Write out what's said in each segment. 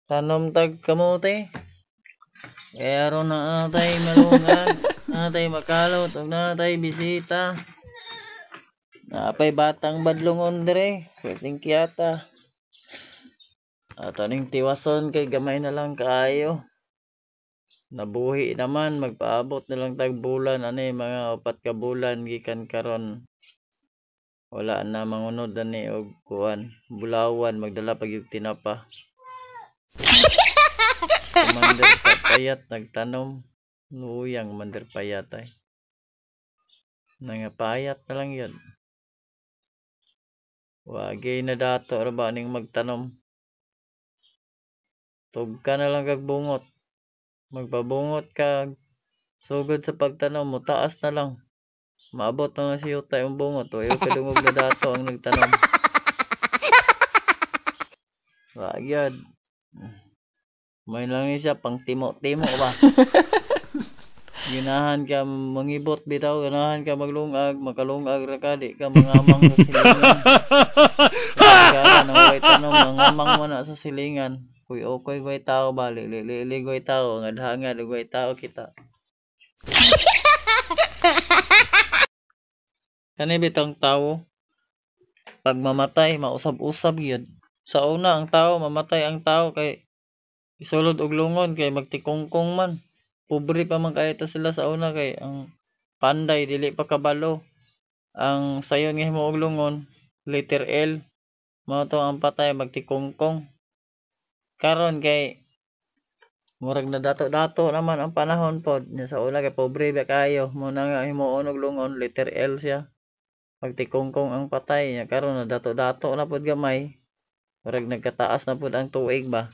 Tanom tag kamote. Kaya ron na atay malungan, atay makalot, ug natay bisita. Napay batang badlongon dire, pwedeng kiyata. At aning tiwason kay gamay na lang kaayo. Nabuhi naman, magpaabot na lang tag bulan, ani mga 4 ka bulan gikan karon. Wala na mangunod ani og kuan, bulawan magdala pag yung tinapa. Commander Payat nagtanom, luyang Commander Payat ay. Nangapayat na lang yun. Wagay na dato ra ba ning magtanom. Tugka na lang kag bungot. Magpabungot kag sugod sa pagtanom mo, taas na lang. Maabot na nga siyo tayong bungot. O yung kadungog na dato ang nagtanom. Wagyad. May lang siya pang timo-timo ba. Ginahan ka mangibot bitaw, ganahan ka maglungag, makalungag ra ka, di ka mangamang sa silingan. Sigara na way tanom, mangamang mo na sa silingan. Kuy okoy way tao ba, lili way tao, ngadhangad way tao kita. Kani bitong tao, pag mamatay, mausab-usab yun. Sa una, ang tao, mamatay ang tao kay isulod og lungon kay magtikongkong man. Pobre pa man kay sila sa una kay ang panday dili pa kabalo. Ang sayon nga himo og lungon, letter L. Mao to ang patay magtikongkong. Karon kay murag na dato-dato naman ang panahon pod. Sa una kay pobre ba kayo, mo na nga himuon og lungon, letter L siya. Magtikongkong ang patay niya. Karon na dato-dato na pod gamay. Murag nagkataas na pod ang tuig ba.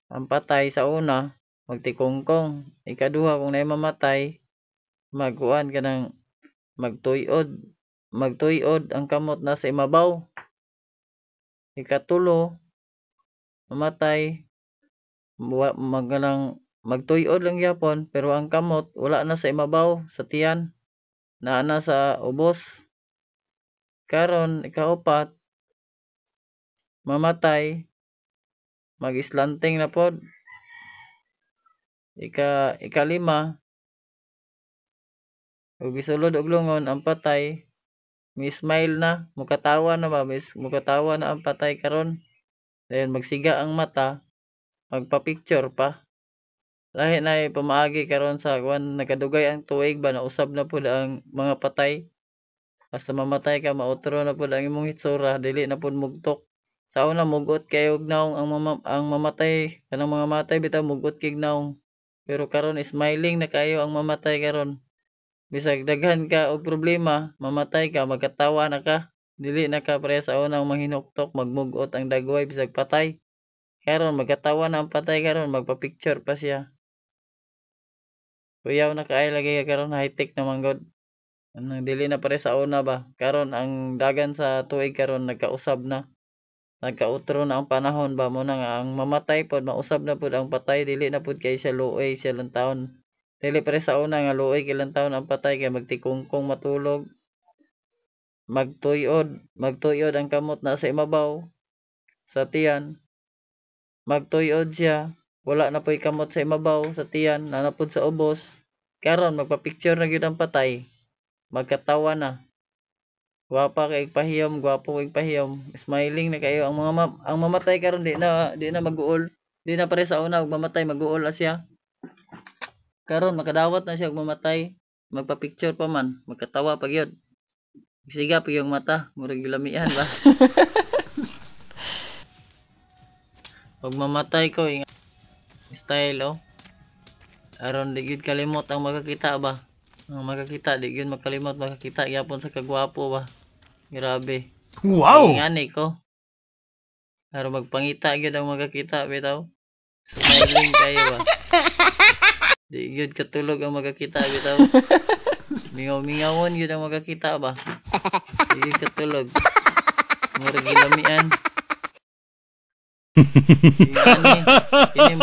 Ang patay sa una magtikongkong. Ikaduha kung naay mamatay, magkuan ka ng magtuyod. Magtuyod ang kamot na sa imabaw. Ikatulo, mamatay, magtuyod lang yapon, pero ang kamot wala na sa imabaw, sa tiyan, naa na sa ubos. Karon, ikaupat, mamatay, mag-islanting na pod. Ikalima, ug gisulod og lungon ang patay, mi-smile na, mukatawa na ba, mukatawa na ang patay karon. Then magsiga ang mata, magpa-picture pa. Lahi na pamaagi karon sa kuan, nakadugay ang tuig ba, nausab na pud ang mga patay. Basta mamatay ka, mautro na pud ang imong hitsura, dili na pud mugtok. Sa una mugot kay og naong ang mamatay, kanang mga matay bitaw mugot kay naong. Pero karon smiling na kayo ang mamatay karon. Bisag daghan ka og problema, mamatay ka, magkatawa na ka. Dili na ka pre sa unang mahinuktok, magmugot ang dagway bisag patay. Karon magkatawa na ang patay karon, magpa-picture pa siya. Kuyaw na kaay lagi karon, high-tech naman god. Dili na pare sa una ba. Karon ang dagan sa tuig karon nagkausab na. Nagkautro na ang panahon ba mo na nga ang mamatay pod mausab na pod ang patay, dili na pod kay siya luoy siya lang taon. Dili pare sa una nga luoy kay lang taon ang patay kay magtikongkong matulog. Magtuyod ang kamot na sa imabaw sa tiyan. Magtuyod siya, wala na po'y kamot sa imabaw sa tiyan, nanapod sa ubos. Karon magpa-picture na gyud ang patay. Magkatawa na. Gwapa kay pahiyom, gwapo kay pahiyom. Smiling na kayo ang ang mamatay karon di na mag-uol. Di na pare sa una og mamatay mag-uol siya. Karon makadawat na siya og mamatay. Magpa-picture pa man, magkatawa pa gyud. Siga pa yung mata, murag gilamian ba. Pag mamatay ko yung style aron di gyud kalimot ang makakita ba. Ang makakita di gyud makalimot, makakita gyapon sa kagwapo ba. Grabe. Wow. Ingani ko. Aron magpangita gyud ang makakita bitaw. Smiling kayo ba. Di gyud katulog ang makakita bitaw. Mingaw-mingawon gyud ang makakita ba. Di gyud katulog. Murag gilamian. Ingani, kini